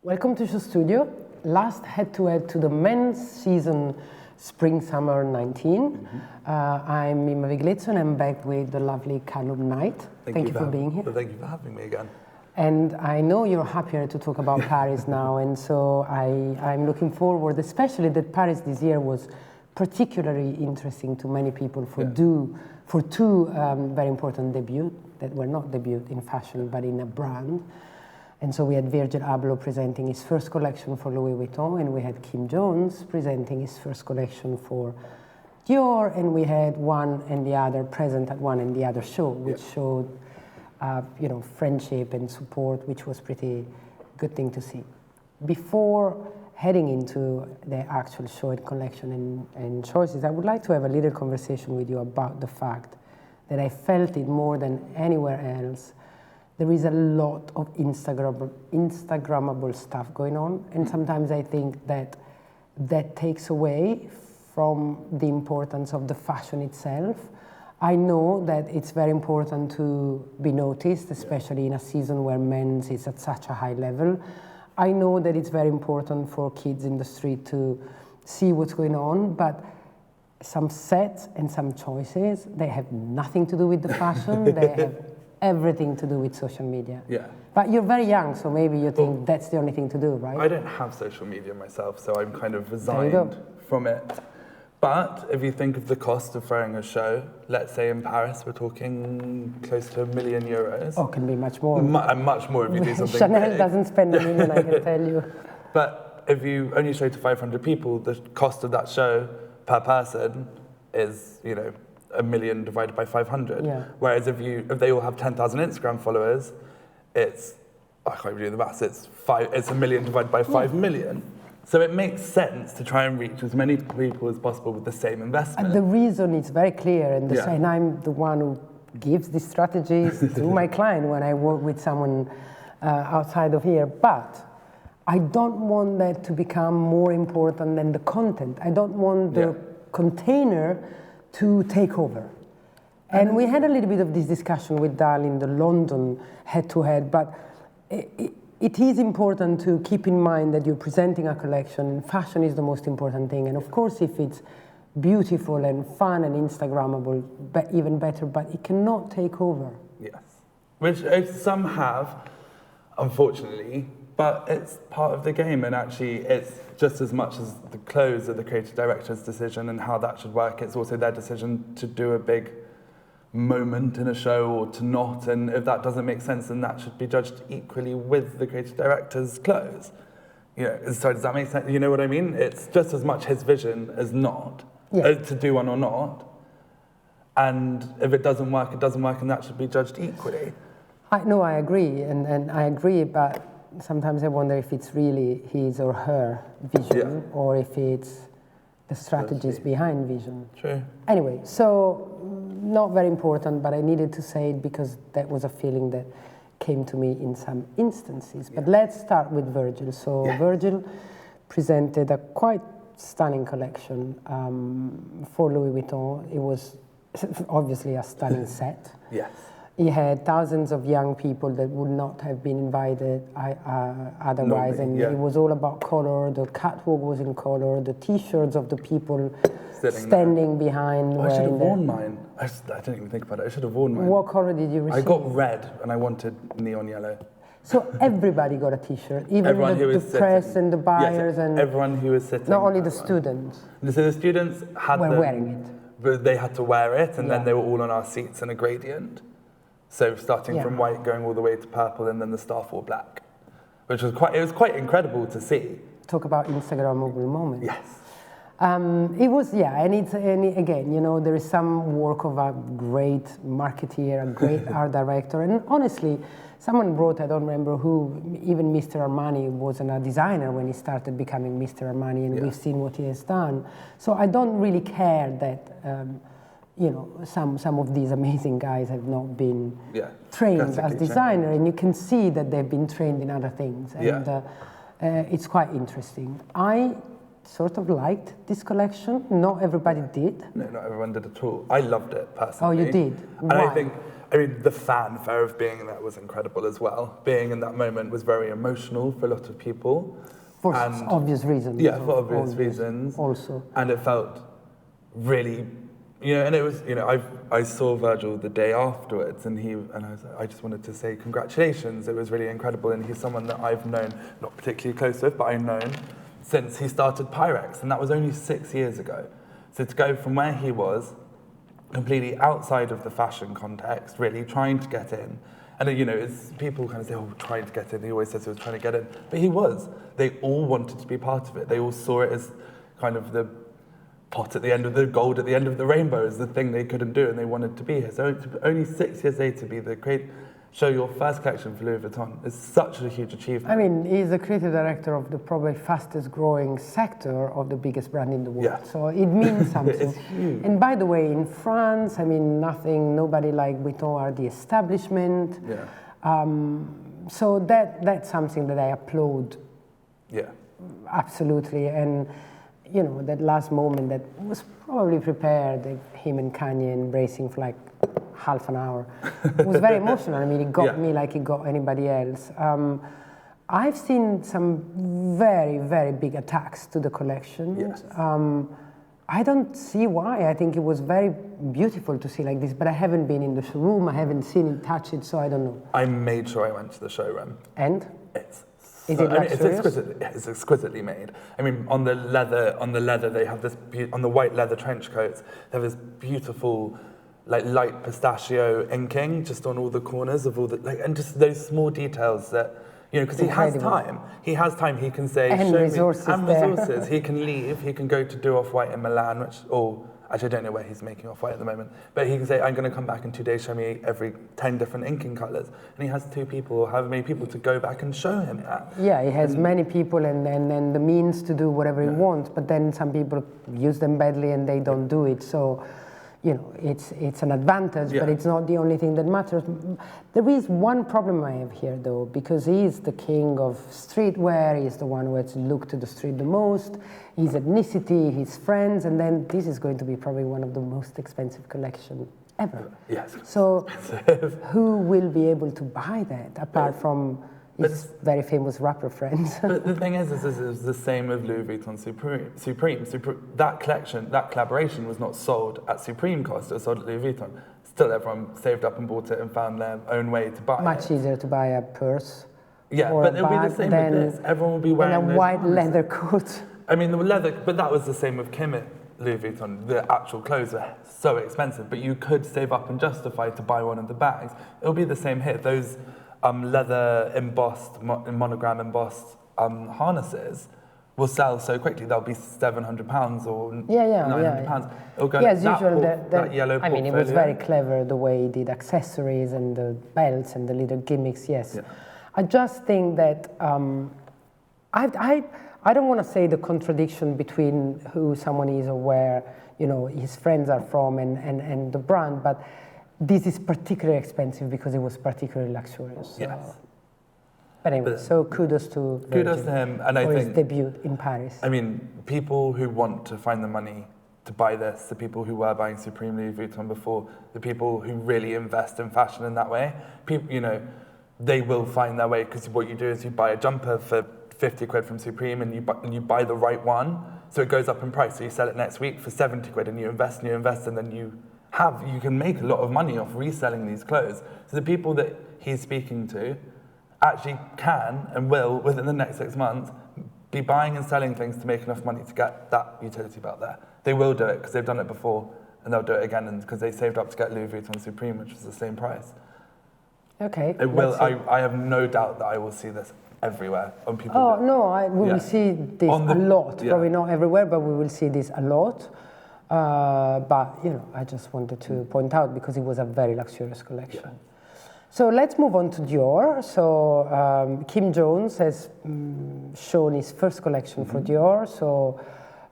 Welcome to Show Studio. Last head-to-head to the men's season Spring-Summer 19. I'm Mima Viglezzo and I'm back with the lovely Callum Knight. Thank you for being here. Thank you for having me again. And I know you're happier to talk about Paris now, and so I'm looking forward, especially that Paris this year was particularly interesting to many people for two very important debuts that were not debut in fashion but in a brand. And so we had Virgil Abloh presenting his first collection for Louis Vuitton, and we had Kim Jones presenting his first collection for Dior, and we had one and the other present at one and the other show, which showed friendship and support, which was pretty good thing to see. Before heading into the actual show and collection and choices, I would like to have a little conversation with you about the fact that I felt it more than anywhere else. There is a lot of Instagrammable stuff going on, and sometimes I think that takes away from the importance of the fashion itself. I know that it's very important to be noticed, especially in a season where men's is at such a high level. I know that it's very important for kids in the street to see what's going on, but some sets and some choices, they have nothing to do with the fashion. They have everything to do with social media. Yeah. But you're very young, so maybe you think that's the only thing to do, right? I don't have social media myself, so I'm kind of resigned from it. But if you think of the cost of throwing a show, let's say in Paris, we're talking close to €1 million. Oh, can be much more. Much more if you do something Chanel big. doesn't spend $1 million, I can tell you. But if you only show to 500 people, the cost of that show per person is, $1 million divided by 500. Yeah. Whereas if they all have 10,000 Instagram followers, I can't even do the maths, it's $1 million divided by 5 million. So it makes sense to try and reach as many people as possible with the same investment. And the reason is very clear, and I'm the one who gives these strategies to my client when I work with someone outside of here. But I don't want that to become more important than the content. I don't want the container to take over. And we had a little bit of this discussion with Dal in the London head-to-head, but it is important to keep in mind that you're presenting a collection, and fashion is the most important thing. And of course, if it's beautiful and fun and Instagrammable, even better, but it cannot take over. Yes, which some have, unfortunately, but it's part of the game, and actually it's just as much as the clothes are the creative director's decision and how that should work, it's also their decision to do a big moment in a show or to not, and if that doesn't make sense, then that should be judged equally with the creative director's clothes. So does that make sense? You know what I mean? It's just as much his vision as not, to do one or not. And if it doesn't work, and that should be judged equally. I agree, and I agree, but sometimes I wonder if it's really his or her vision, or if it's the strategies behind vision. True. Anyway, so not very important, but I needed to say it because that was a feeling that came to me in some instances. But let's start with Virgil. So Virgil presented a quite stunning collection for Louis Vuitton. It was obviously a stunning set. Yes. He had thousands of young people that would not have been invited otherwise, and it was all about color. The catwalk was in color. The T-shirts of the people standing behind. I should have worn mine. I didn't even think about it. I should have worn mine. What color did you receive? I got red, and I wanted neon yellow. So everybody got a T-shirt, even the press and the buyers, and everyone who was sitting. Not only the students. So the students were wearing it, but they had to wear it, and then they were all on our seats in a gradient. So starting from white, going all the way to purple, and then the staff wore black, which was quite incredible to see. Talk about Instagrammable moments. Yes. It was, and again, there is some work of a great marketeer, a great art director, and honestly, someone wrote, I don't remember who, even Mr. Armani wasn't a designer when he started becoming Mr. Armani, and we've seen what he has done. So I don't really care that, some of these amazing guys have not been trained as designer, and you can see that they've been trained in other things, and it's quite interesting. I sort of liked this collection. Not everybody did. No, not everyone did at all. I loved it personally. Oh, you did? And Why? I mean, the fanfare of being there was incredible as well. Being in that moment was very emotional for a lot of people. For obvious reasons. Yeah, for obvious reasons. Also. And it felt really, and it was, I saw Virgil the day afterwards, and I just wanted to say congratulations. It was really incredible, and he's someone that I've known, not particularly close with, but I've known since he started Pyrex, and that was only 6 years ago. So to go from where he was, completely outside of the fashion context, really trying to get in. And it's, people kind of say, trying to get in. He always says he was trying to get in. But he was. They all wanted to be part of it. They all saw it as kind of the pot at the end of the gold at the end of the rainbow, as the thing they couldn't do, and they wanted to be here. So only 6 years later, be the show your first collection for Louis Vuitton is such a huge achievement. I mean, he's the creative director of the probably fastest growing sector of the biggest brand in the world. Yeah. So it means something. It's huge. And by the way, in France, I mean, nobody like Vuitton are the establishment. Yeah. So that's something that I applaud. Yeah. Absolutely. And, that last moment that was probably prepared, him and Kanye embracing for like half an hour. It was very emotional. I mean, it got me like it got anybody else. I've seen some very, very big attacks to the collection. Yes. I don't see why. I think it was very beautiful to see like this, but I haven't been in the showroom. I haven't seen it, touched it, so I don't know. I made sure I went to the showroom. And? Is it it's exquisitely made. I mean, on the leather, they have this on the white leather trench coats. They have this beautiful, like light pistachio inking just on all the corners of all the and just those small details that because he has time. He has time. He can say and show resources me and resources. He can leave. He can go to do Off-White in Milan, actually I don't know where he's making Off-White at the moment, but he can say, I'm going to come back in 2 days, show me every 10 different inking colours. And he has 2 people or however many people to go back and show him that. Yeah, he has many people and the means to do whatever he wants, but then some people use them badly and they don't do it. So, it's an advantage, but it's not the only thing that matters. There is one problem I have here, though, because he's the king of streetwear, he's the one who has looked to the street the most, his ethnicity, his friends, and then this is going to be probably one of the most expensive collections ever. Yes. So who will be able to buy that, apart from his very famous rapper friends? But the thing is the same with Louis Vuitton Supreme. That collection, that collaboration was not sold at Supreme cost, it was sold at Louis Vuitton. Still everyone saved up and bought it and found their own way to buy it. Much easier to buy a purse. Yeah, or but a it'll be bag the same with this. Everyone will be wearing a white leather coat. I mean, the leather, but that was the same with Kim at Louis Vuitton. The actual clothes are so expensive, but you could save up and justify to buy one of the bags. It'll be the same here. Those leather embossed, monogram embossed harnesses will sell so quickly. They'll be £700 or £900. It'll go as usual. That yellow portfolio. I mean, it was very clever the way he did accessories and the belts and the little gimmicks. Yes, I just think that I don't want to say the contradiction between who someone is or where his friends are from and the brand, but this is particularly expensive because it was particularly luxurious. Yes. But anyway, so kudos to him, and I think his debut in Paris. I mean, people who want to find the money to buy this, the people who were buying Supreme Louis Vuitton before, the people who really invest in fashion in that way, people, they will find their way, because what you do is you buy a jumper for 50 quid from Supreme and you buy the right one, so it goes up in price. So you sell it next week for 70 quid and you invest, and then you can make a lot of money off reselling these clothes. So the people that he's speaking to actually can and will, within the next 6 months, be buying and selling things to make enough money to get that utility belt there. They will do it because they've done it before, and they'll do it again because they saved up to get Louis Vuitton Supreme, which was the same price. Okay. It will. I have no doubt that I will see this everywhere on people. Oh no, we will see this a lot. Probably not everywhere, but we will see this a lot. But I just wanted to point out because it was a very luxurious collection. Yeah. So let's move on to Dior. So Kim Jones has shown his first collection for Dior. So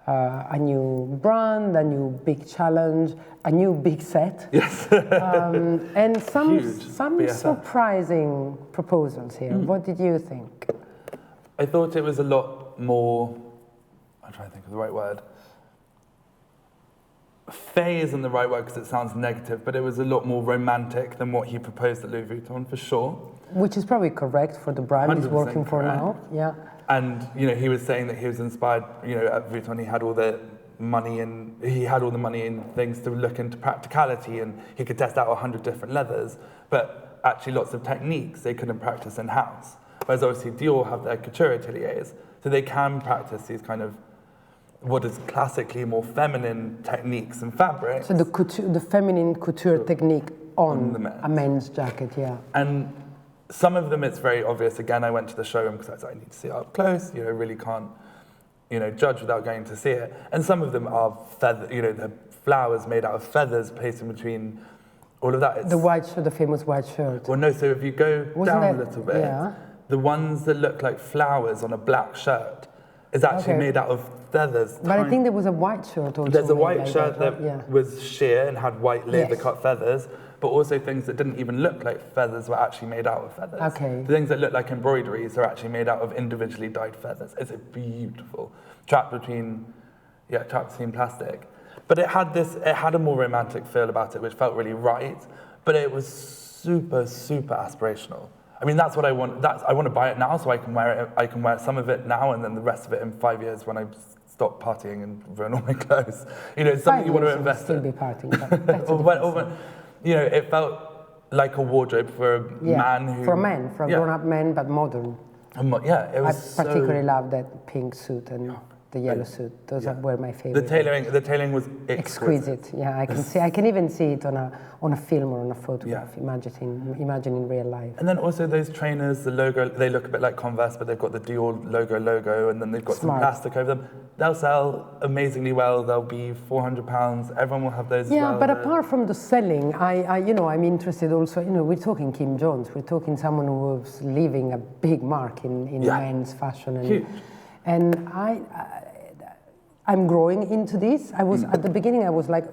a new brand, a new big challenge, a new big set. Yes. And some surprising proposals here. What did you think? I thought it was a lot more, I'm trying to think of the right word, fey isn't the right word because it sounds negative, but it was a lot more romantic than what he proposed at Louis Vuitton, for sure. Which is probably correct for the brand he's working for now. Yeah. And he was saying that he was inspired. At Vuitton he had all the money and things to look into practicality, and he could test out 100 different leathers, but actually lots of techniques they couldn't practice in house. Whereas obviously Dior have their couture ateliers, so they can practice these kind of what is classically more feminine techniques and fabrics. So the feminine couture technique on a men's jacket, yeah. And some of them it's very obvious. Again, I went to the showroom because I said I need to see it up close. Really can't, judge without going to see it. And some of them are the flowers made out of feathers placed in between all of that. The famous white shirt. Well, no. So if you go down a little bit, the ones that look like flowers on a black shirt is actually made out of feathers. But I think there was a white shirt also. There's a white shirt that was sheer and had white laser cut feathers, but also things that didn't even look like feathers were actually made out of feathers. Okay. The things that look like embroideries are actually made out of individually dyed feathers. It's beautiful. Trapped between plastic. But it had a more romantic feel about it, which felt really right, but it was super, super aspirational. I mean, that's what I want. I want to buy it now so I can wear it. I can wear some of it now and then the rest of it in 5 years when I stop partying and ruin all my clothes. It's something you want to invest in. Still be partying. But it felt like a wardrobe for a man who... For a man, for a grown-up man, but modern. It was I particularly love that pink suit and the yellow suit. Those were my favorite. The tailoring was exquisite. Yeah, I can even see it on a film or on a photograph. Imagine in real life. And then also those trainers, the logo, they look a bit like Converse, but they've got the Dior logo, and then they've got some plastic over them. They'll sell amazingly well. They'll be £400. Everyone will have those as well. Yeah, but apart from the selling, I'm interested also. We're talking Kim Jones. We're talking someone who was leaving a big mark in men's fashion. Huge. And I'm growing into this. I was at the beginning. I was like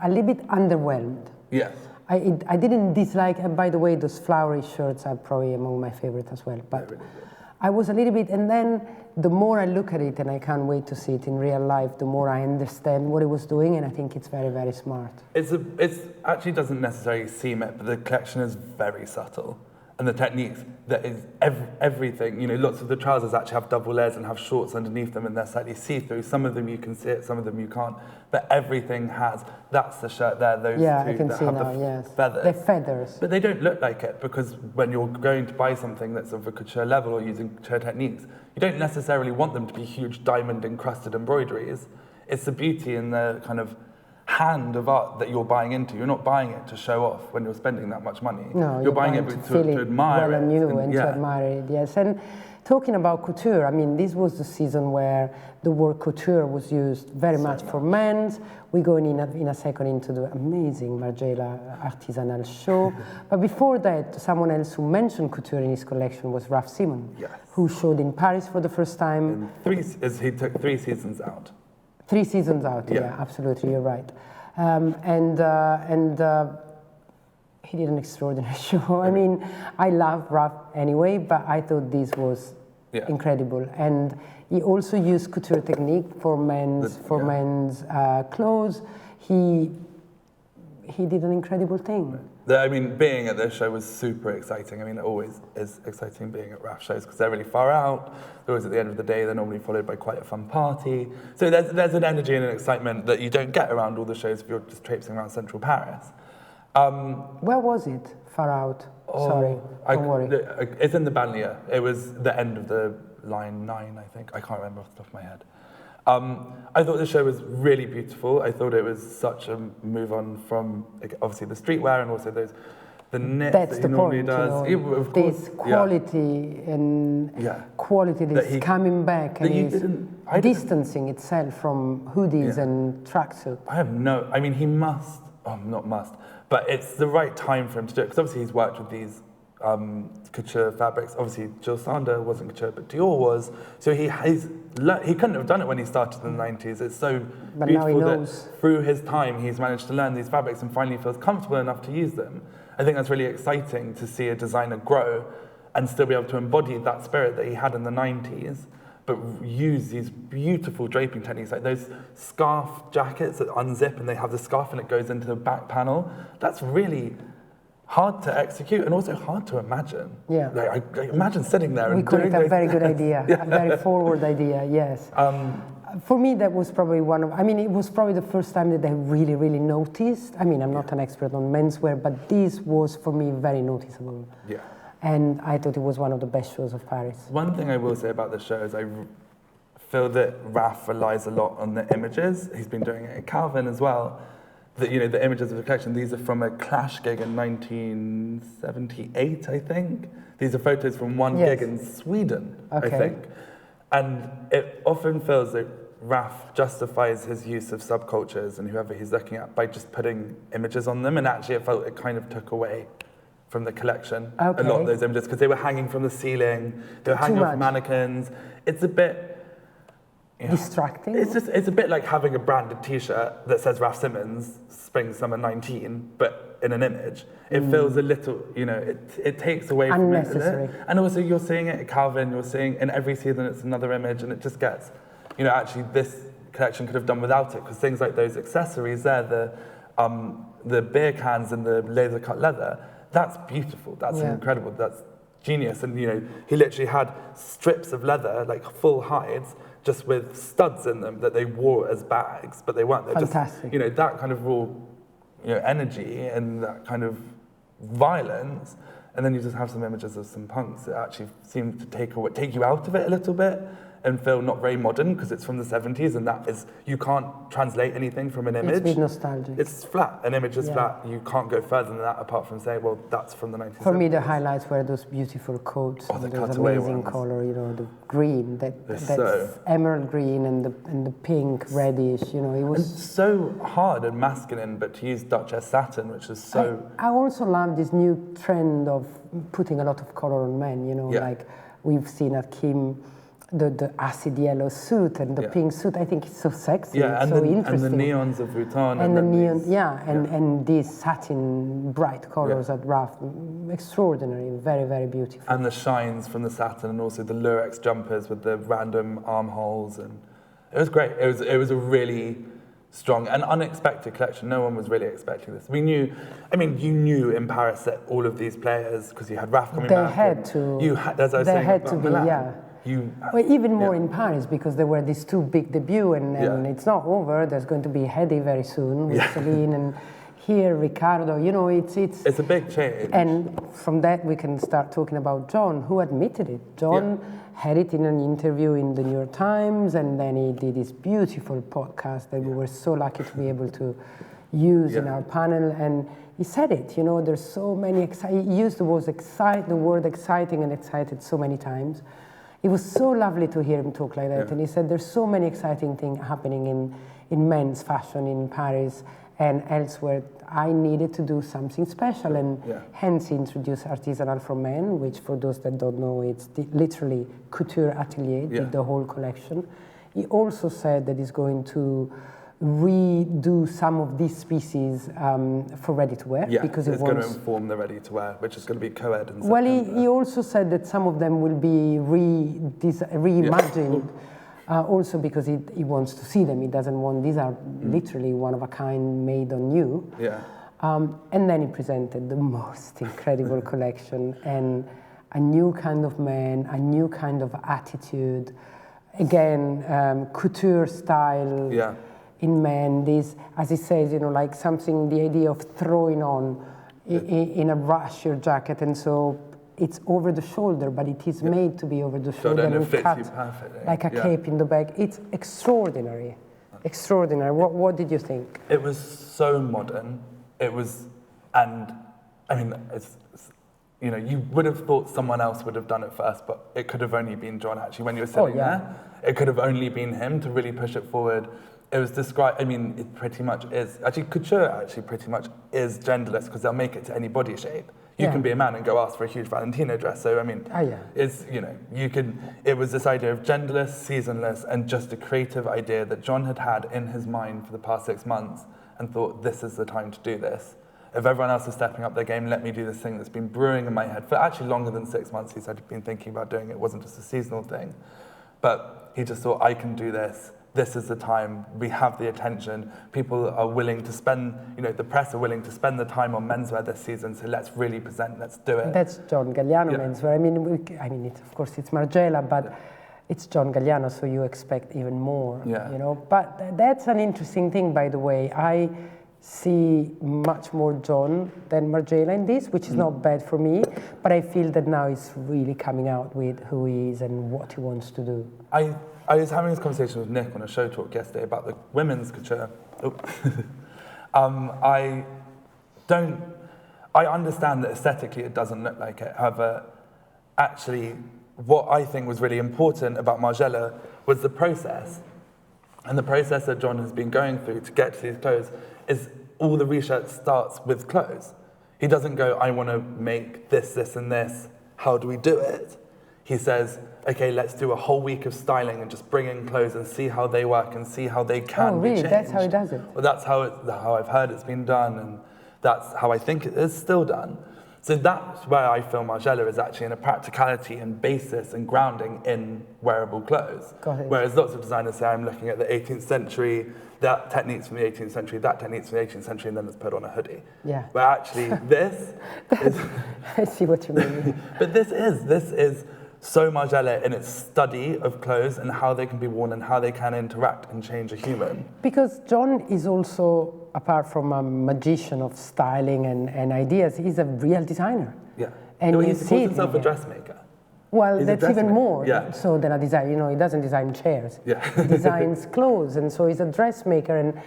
a little bit underwhelmed. Yes. I didn't dislike. And by the way, those flowery shirts are probably among my favorite as well. But really I was a little bit, and then the more I look at it, and I can't wait to see it in real life, the more I understand what it was doing, and I think it's very, very smart. It actually doesn't necessarily seem it, but the collection is very subtle. And the techniques, that is everything. Lots of the trousers actually have double layers and have shorts underneath them, and they're slightly see-through. Some of them you can see it, some of them you can't. But everything has. That's the shirt there. Those two I can that see have now. the feathers. They're feathers. But they don't look like it, because when you're going to buy something that's of a couture level or using couture techniques, you don't necessarily want them to be huge diamond encrusted embroideries. It's the beauty and the kind of hand of art that you're buying into. You're not buying it to show off when you're spending that much money. No, you're buying it to admire well it. And to admire it, yes. And talking about couture, I mean, this was the season where the word couture was used very much for men's. We go in a second into the amazing Margiela artisanal show. But before that, someone else who mentioned couture in his collection was Raf Simon, who showed in Paris for the first time. He took 3 seasons out. 3 seasons out, yeah, absolutely, you're right. He did an extraordinary show. I mean, I love Raf anyway, but I thought this was incredible. And he also used couture technique for men's clothes. He did an incredible thing. I mean, being at this show was super exciting. I mean, it always is exciting being at Raf shows because they're really far out. They're always at the end of the day. They're normally followed by quite a fun party. So there's an energy and an excitement that you don't get around all the shows if you're just traipsing around central Paris. Where was it? Far out? Sorry, don't worry. It's in the banlieue. It was the end of the line 9, I think. I can't remember off the top of my head. I thought the show was really beautiful. I thought it was such a move on from obviously the streetwear and also the knit that he normally does. Of course, this quality and quality that's coming back and is distancing itself from hoodies and tracksuit. He must, not must, but it's the right time for him to do it because obviously he's worked with these couture fabrics. Obviously, Jill Sander wasn't couture, but Dior was. So he couldn't have done it when he started in the 90s. It's so beautiful that through his time, he's managed to learn these fabrics and finally feels comfortable enough to use them. I think that's really exciting to see a designer grow and still be able to embody that spirit that he had in the 90s, but use these beautiful draping techniques, like those scarf jackets that unzip and they have the scarf and it goes into the back panel. That's really hard to execute and also hard to imagine. Yeah. Like, I imagine sitting there and call doing it a very good idea, Yeah. a very forward idea, yes. For me, that was probably it was probably the first time that I really, really noticed. I mean, I'm not an expert on menswear, but this was, for me, very noticeable. Yeah. And I thought it was one of the best shows of Paris. One thing I will say about the show is I feel that Raf relies a lot on the images. He's been doing it at Calvin as well. That, you know, the images of the collection, these are from a Clash gig in 1978, I think. These are photos from one gig in Sweden, I think. And it often feels that Raf justifies his use of subcultures and whoever he's looking at by just putting images on them, and actually it felt it kind of took away from the collection, a lot of those images, because they were hanging from the ceiling, they were hanging off mannequins. It's a bit... distracting? It's a bit like having a branded t-shirt that says Raf Simons, Spring Summer 19, but in an image. It feels a little, you know, it takes away from it. Unnecessary. And also you're seeing it at Calvin, you're seeing in every season it's another image, and it just gets, you know, actually this collection could have done without it, because things like those accessories there, the beer cans and the laser cut leather, that's beautiful, that's incredible, that's genius. And, you know, he literally had strips of leather, like full hides, just with studs in them that they wore as bags, but they weren't. They're fantastic. Just, you know, that kind of raw, you know, energy and that kind of violence, and then you just have some images of some punks that actually seem to take you out of it a little bit and feel not very modern because it's from the 70s, and that is, you can't translate anything from an image. It's a bit nostalgic. It's flat. An image is flat. You can't go further than that apart from saying, well, that's from the 1970s. For me, the highlights were those beautiful coats, the those cutaway amazing ones. color, you know, the green, that's so emerald green and the pink, reddish, you know, it was... And so hard and masculine, but to use Duchess satin, which is so... I also love this new trend of putting a lot of color on men, you know, like we've seen at Kim, the acid yellow suit and the pink suit. I think it's so sexy, and so the, interesting. And the neons of Vuitton. And the neon, and these satin bright colors at Raf, extraordinary, very, very beautiful. And the shines from the satin, and also the lurex jumpers with the random armholes, and it was great. It was a really strong and unexpected collection. No one was really expecting this. We knew, I mean, you knew in Paris that all of these players, because you had Raf coming back. They had to. You had, as I was saying, had to be, Milan, well, even more in Paris, because there were these two big debuts, and it's not over. There's going to be Hedi very soon with Celine, and here Riccardo. You know, it's a big change. And from that we can start talking about John, who admitted it. John had it in an interview in the New York Times, and then he did this beautiful podcast that we were so lucky to be able to use in our panel, and he said it, you know, there's so many, he used the word exciting and excited so many times. It was so lovely to hear him talk like that, and he said there's so many exciting things happening in men's fashion in Paris and elsewhere. I needed to do something special, and hence he introduced Artisanal for Men, which for those that don't know, it's literally couture atelier, did the whole collection. He also said that he's going to redo some of these species for ready-to-wear. Because it's going to inform the ready-to-wear, which is going to be co-ed in September. Well, he also said that some of them will be reimagined, also because he wants to see them. He doesn't want, these are literally one of a kind, made on you. And then he presented the most incredible collection, and a new kind of man, a new kind of attitude, again, couture style. In men, this, as he says, you know, like something, the idea of throwing on in a rush your jacket, and so it's over the shoulder, but it is made to be over the shoulder, and it fits cuts you perfectly. like a cape in the back. It's extraordinary, extraordinary. What did you think? It was so modern. It was, and I mean, it's you know, you would have thought someone else would have done it first, but it could have only been John. Actually, when you were sitting there, it could have only been him to really push it forward. It was described, I mean, it pretty much is, actually couture actually pretty much is genderless, because they'll make it to any body shape. You can be a man and go ask for a huge Valentino dress, so I mean, it's, you know, you can, it was this idea of genderless, seasonless, and just a creative idea that John had had in his mind for the past 6 months and thought, this is the time to do this. If everyone else is stepping up their game, let me do this thing that's been brewing in my head for actually longer than 6 months. He said he'd been thinking about doing it. It wasn't just a seasonal thing. But he just thought, I can do this. This is the time. We have the attention. People are willing to spend, the press are willing to spend the time on menswear this season. So let's really present. Let's do it. That's John Galliano menswear. Of course, it's Margiela, but it's John Galliano, so you expect even more. But that's an interesting thing, by the way. I see much more John than Margiela in this, which is not bad for me. But I feel that now he's really coming out with who he is and what he wants to do. I was having this conversation with Nick on a show talk yesterday about the women's couture. I understand that aesthetically it doesn't look like it. However, actually, what I think was really important about Margiela was the process. And the process that John has been going through to get to these clothes is all the research starts with clothes. He doesn't go, I want to make this, this, and this. How do we do it? He says, okay, let's do a whole week of styling and just bring in clothes and see how they work and see how they can be changed. That's how he does it? Well, that's how I've heard it's been done, and that's how I think it is still done. So that's where I feel Margiela is actually in a practicality and basis and grounding in wearable clothes. Whereas lots of designers say, I'm looking at the 18th century, that technique's from the 18th century, that technique's from the 18th century, and then it's put on a hoodie. Yeah. But actually this is... I see what you mean. But this is so Margiela in its study of clothes and how they can be worn and how they can interact and change a human. Because John is also, apart from a magician of styling and ideas, he's a real designer. Yeah. And he calls himself a dressmaker. Well, that's even more so than a designer. He doesn't design chairs. Yeah. He designs clothes, and so he's a dressmaker. And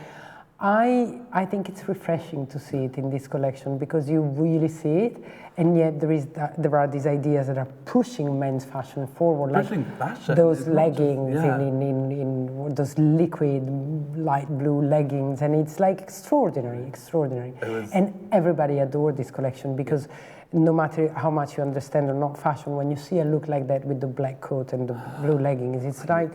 I think it's refreshing to see it in this collection because you really see it, and yet there are these ideas that are pushing men's fashion forward, pushing fashion. Those leggings in those liquid light blue leggings, and it's like extraordinary. And everybody adored this collection because no matter how much you understand or not fashion, when you see a look like that with the black coat and the blue leggings, it's like...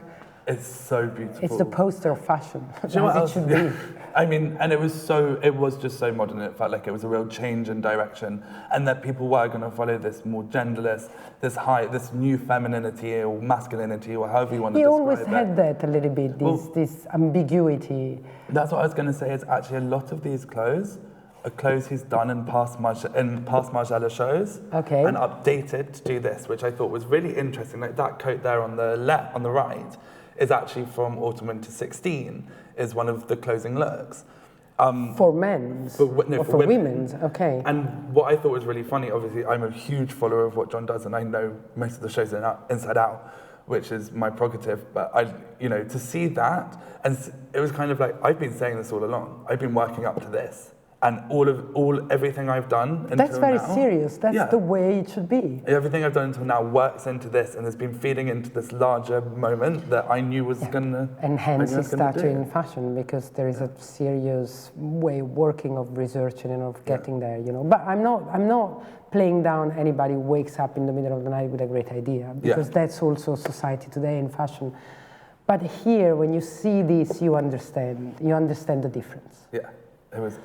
It's so beautiful. It's the poster of fashion, as it should be. I mean, and it was just so modern, it felt like it was a real change in direction, and that people were going to follow this more genderless, this new femininity or masculinity, or however you want to describe it. He always had that a little bit, this ambiguity. That's what I was going to say, is actually a lot of these clothes are clothes he's done in past Margiela shows, and updated to do this, which I thought was really interesting. Like that coat there on the right is actually from Autumn Winter 16, is one of the closing looks. For men's? For women's, okay. And what I thought was really funny, obviously I'm a huge follower of what John does, and I know most of the shows inside out, which is my prerogative, but to see that, and it was kind of like, I've been saying this all along, I've been working up to this. And everything I've done until now... That's very serious. That's the way it should be. Everything I've done until now works into this and has been feeding into this larger moment that I knew was going to... And hence it's starting in fashion, because there is a serious way of working, of researching and of getting there, But I'm not playing down anybody who wakes up in the middle of the night with a great idea, because that's also society today in fashion. But here, when you see this, you understand the difference. Yeah, it was...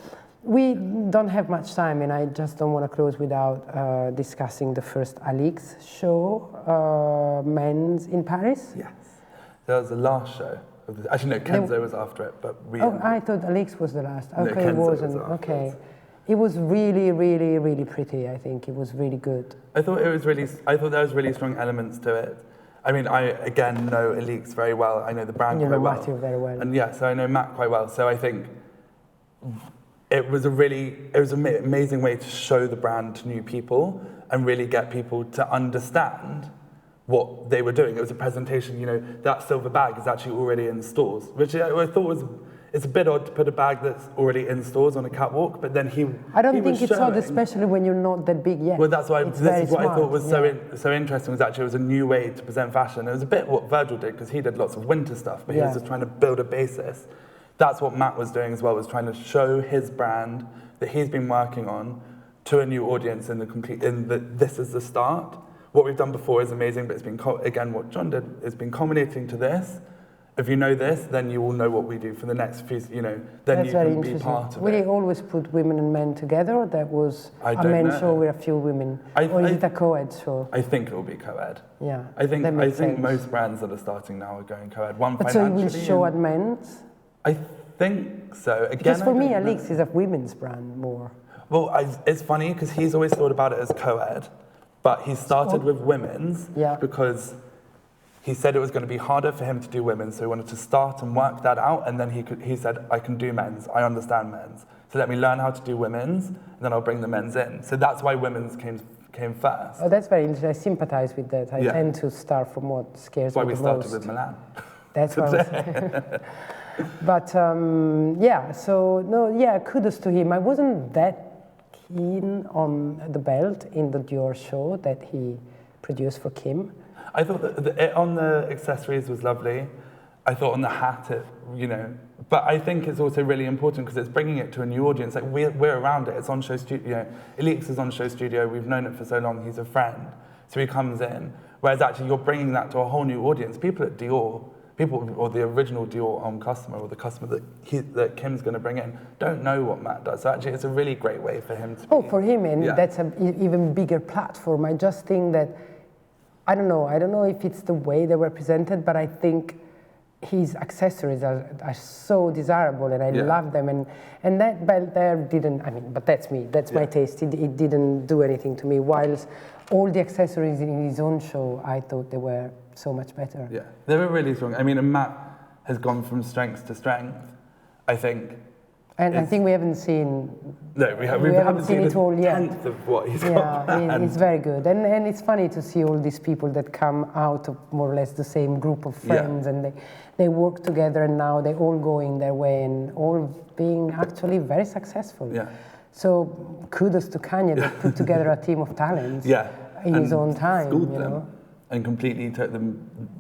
We don't have much time, and I just don't want to close without discussing the first ALYX show, men's in Paris. Yes, that was the last show. Actually, no, Kenzo was after it, but we... Oh, I thought ALYX was the last. Okay, no, it wasn't. Okay. It was really, really, really pretty, I think. It was really good. I thought there was really strong elements to it. I mean, I, again, know ALYX very well. I know the brand quite well. You know Matthew very well. And so I know Matt quite well. So I think... It was an amazing way to show the brand to new people and really get people to understand what they were doing. It was a presentation, that silver bag is actually already in stores, which I thought it's a bit odd to put a bag that's already in stores on a catwalk, but then I don't think it's odd, especially when you're not that big yet. Well, this is what I thought was so interesting, was actually it was a new way to present fashion. It was a bit what Virgil did, because he did lots of winter stuff, but he was just trying to build a basis. That's what Matt was doing as well, was trying to show his brand that he's been working on to a new audience this is the start. What we've done before is amazing, but it's been, again, what John did has been culminating to this. if you know this, then you will know what we do for the next few, you know, then That's you very can be interesting. part of Will it. they always put women and men together, or that was I a don't men's know. show with a few women? Or is it a co-ed show? I think it will be co-ed. Yeah, I think that makes sense. most brands that are starting now are going co-ed. One But so you will financially. show at men's? I think so. Again, Because for I me, don't know. ALYX is a women's brand more. Well, it's funny because he's always thought about it as co-ed, but he started with women's because he said it was going to be harder for him to do women's, so he wanted to start and work that out, and then he said, I can do men's, I understand men's, so let me learn how to do women's, and then I'll bring the men's in. So that's why women's came first. Oh, that's very interesting. I sympathize with that. I tend to start from what scares me the most. That's why we started with Milan. That's what I was saying. But kudos to him. I wasn't that keen on the belt in the Dior show that he produced for Kim. I thought that on the accessories was lovely. I thought on the hat, but I think it's also really important because it's bringing it to a new audience. Like we're around it. It's on Show Studio. ALYX is on Show Studio. We've known it for so long. He's a friend, so he comes in. Whereas actually, you're bringing that to a whole new audience. People at Dior, or the original Dior customer, or the customer that Kim's going to bring in, don't know what Matt does. So actually, it's a really great way for him to. For him, and that's an even bigger platform. I just think that. I don't know if it's the way they were presented, but I think his accessories are so desirable, and I love them. And that belt there didn't, but that's me, that's my taste. It didn't do anything to me, whilst all the accessories in his own show, I thought they were so much better. Yeah, they were really strong. I mean, and Matt has gone from strength to strength, I think. And I think we haven't seen. No, we haven't seen it all yet. Tenth of what he's got planned. It's very good, and it's funny to see all these people that come out of more or less the same group of friends, and they work together, and now they all going their way and all being actually very successful. Yeah. So kudos to Kanye that put together a team of talents. In his own time, schooled them, and completely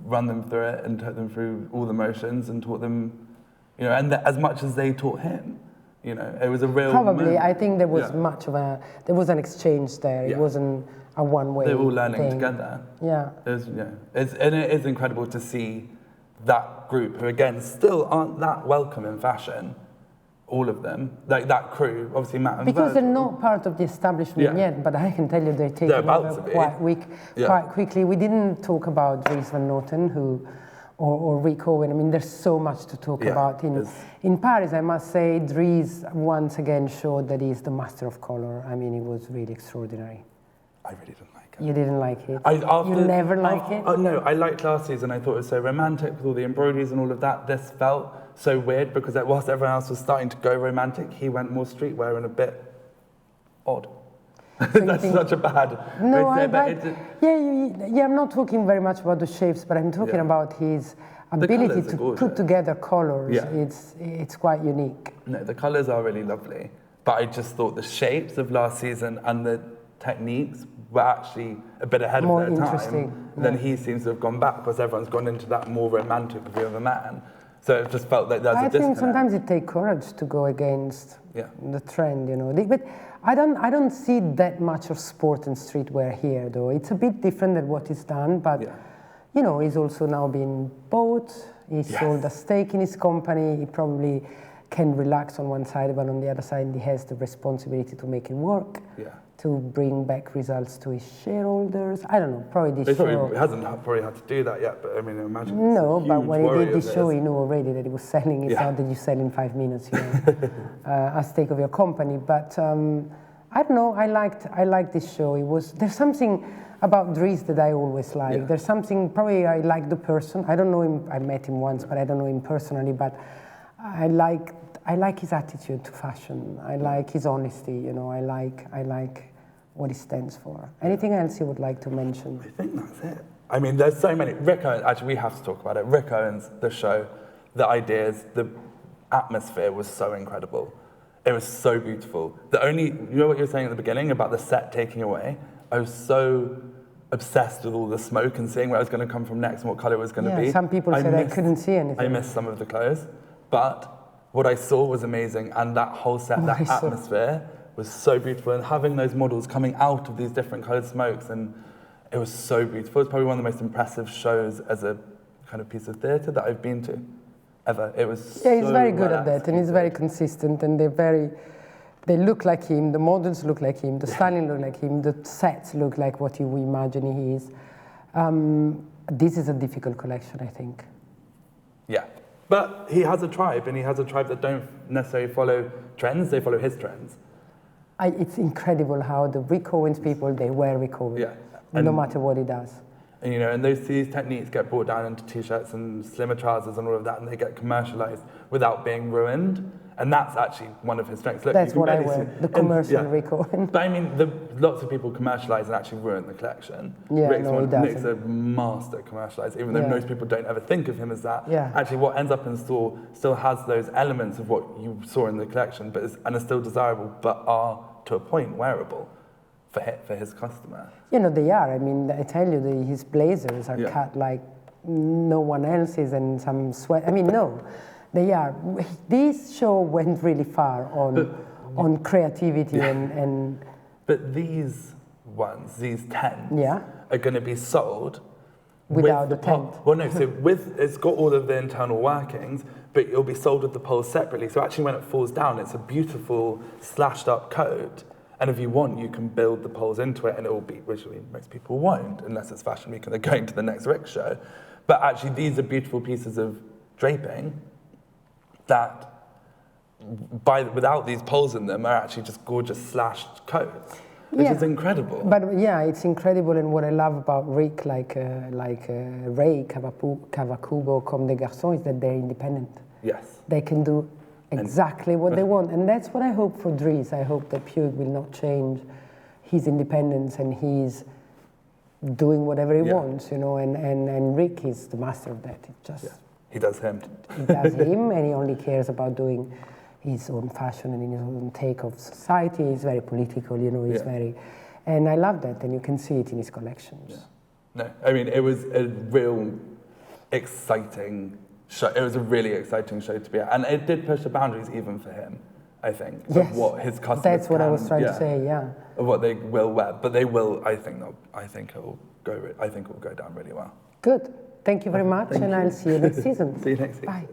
run them through it, and took them through all the motions, and taught them, and as much as they taught him. It was a real. Probably, moment. I think there was there was an exchange there. It wasn't a one-way. They were all learning thing. together. Yeah. And it is incredible to see that group who, again, still aren't that welcome in fashion. All of them, like that crew, obviously Matt and because Virgil. they're not part of the establishment yet, but I can tell you they're taking over quite quickly. We didn't talk about Dries Van Noten, or Rick Owen. I mean, there's so much to talk about. In Paris, I must say, Dries once again showed that he's the master of color. I mean, it was really extraordinary. I really didn't like it. You didn't like it? You never like it? Oh, no, I liked last season. I thought it was so romantic with all the embroideries and all of that. This felt so weird because whilst everyone else was starting to go romantic, he went more streetwear and a bit odd. So that's such a bad. No, I'm not talking very much about the shapes, but I'm talking about his ability to put together colors. It's quite unique. No, the colors are really lovely, but I just thought the shapes of last season and the techniques were actually a bit ahead more of their interesting. time. Then he seems to have gone back because everyone's gone into that more romantic view of a man. So it just felt like there's a disconnect. I think sometimes it takes courage to go against the trend, But I don't see that much of sport and streetwear here, though. It's a bit different than what he's done, but he's also now been bought. He sold a stake in his company. He probably can relax on one side, but on the other side, he has the responsibility to make it work. To bring back results to his shareholders. I don't know, probably this show. He hasn't probably had to do that yet, but I mean, imagine. No, but when he did this show, he knew already that he was selling. It's not that you sell in 5 minutes, a stake of your company. But I don't know. I liked this show. There's something about Dries that I always like. There's something. Probably I like the person. I don't know him. I met him once, but I don't know him personally. But I like his attitude to fashion. I like his honesty. I like what he stands for. Anything else you would like to mention? I think that's it. I mean, there's so many. Rick Owens, actually, we have to talk about it. Rick Owens, the show, the ideas, the atmosphere was so incredible. It was so beautiful. You know what you were saying at the beginning about the set taking away? I was so obsessed with all the smoke and seeing where it was going to come from next and what colour it was going to be. Some people said I couldn't see anything. I missed some of the clothes, but what I saw was amazing, and that whole set, that atmosphere was so beautiful, and having those models coming out of these different coloured smokes, and it was so beautiful. It's probably one of the most impressive shows as a kind of piece of theatre that I've been to ever. It was yeah, he's so very good well at that, and he's very consistent, and they look like him, the models look like him, the styling look like him, the sets look like what you imagine he is. This is a difficult collection, I think. Yeah, but he has a tribe, and he has a tribe that don't necessarily follow trends, they follow his trends. It's incredible how the Rick Owens people, they wear Rick Owens, Yeah. no matter what he does. And, you know, and these techniques get brought down into t-shirts and slimmer trousers and all of that, and they get commercialized without being ruined. And that's actually one of his strengths. Look, That's what I wear, the commercial Rick Owens. But I mean, lots of people commercialize and actually ruin the collection. Yeah, Rick's no, he doesn't. Rick's a master at commercialize, even though most people don't ever think of him as that. Yeah. Actually, what ends up in store still has those elements of what you saw in the collection, and are still desirable, but are, to a point, wearable for his customer. You know, they are. I mean, I tell you, his blazers are cut like no one else's, and some sweat. I mean, no, they are. This show went really far on creativity and. But these ones, these tents, are going to be sold without with the tent. Well, no. So it's got all of the internal workings, but it'll be sold with the poles separately. So actually, when it falls down, it's a beautiful slashed up coat. And if you want, you can build the poles into it, and it will be, which most people won't, unless it's Fashion Week and they're going to the next Rick show. But actually, these are beautiful pieces of draping that, without these poles in them, are actually just gorgeous slashed coats, which is incredible. But yeah, it's incredible, and what I love about Rick, like Ray, Cavacubo, Comme des Garçons, is that they're independent. Yes. They can do exactly what they want, and that's what I hope for Dries. I hope that Pugh will not change his independence, and he's doing whatever he wants, you know. And Rick is the master of that. It just he does him. He does him, and he only cares about doing his own fashion and his own take of society. He's very political, you know. He's very, and I love that, and you can see it in his collections. Yeah. No, I mean, it was a real exciting show. It was a really exciting show to be at, and it did push the boundaries even for him, I think, of what his customers That's what I was trying to say, of what they will wear. But they will, I think it will go down really well. Good. Thank you very much, and I'll see you next season. See you next season. Bye.